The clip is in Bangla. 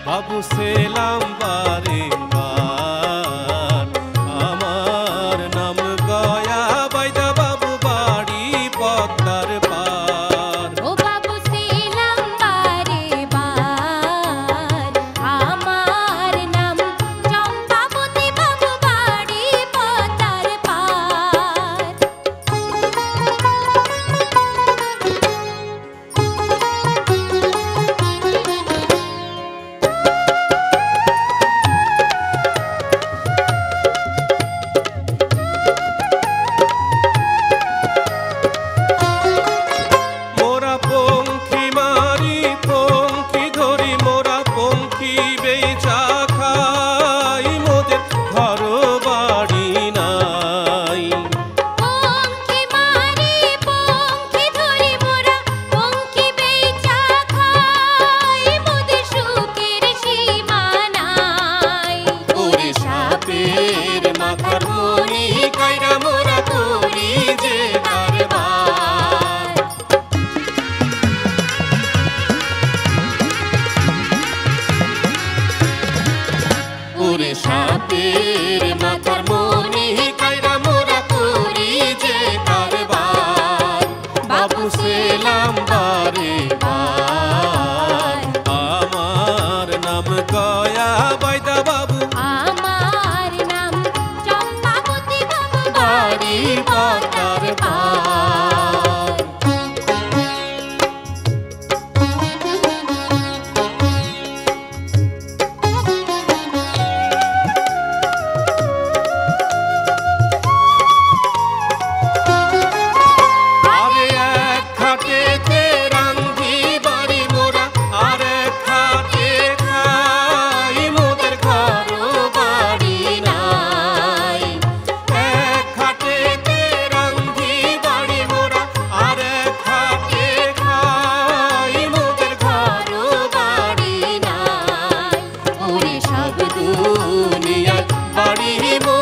বাবু সেলাম বারে বার, আমার নাম গয়া বাইদা, বাবু বাড়ি পদ্মার পার। ও বাবু সেলাম বারে বার, আমার নাম চম্পাবতী, বাবু বাড়ি পদ্মার পার। মোরা পঙ্খী মারি পঙ্খী ধরি, মোরা পঙ্খী বেচা খাই, মোদের ঘর বাড়ি নাই। পঙ্খী মারি পঙ্খী ধরি, মোরা পঙ্খী বেচা খাই, মোদের সুখের সীমা নাই। ওরে সাপের মাথার মনি কাইরা মোরা করি যে কারবার। ওরে সাপের মাথার মনি কাইরা মোরা করি যে কারবার। বাবু সেলাম বারে বার, আমার নাম গয়া বাইদা, বাবু আমার নাম চম্পাবতী, বাবু বাড়ি পদ্মার পার। আরে এক খাটেতে রান্ধি বাড়ি মোরা, আর এক খাটে খাই, মোদের ঘর বাড়ি নাই। এক খাটেতে রান্ধি বাড়ি মোরা, আর এক খাটে খাই, মোদের ঘর বাড়ি নাই। ওরে সব দুনিয়ার বাড়ি মোরা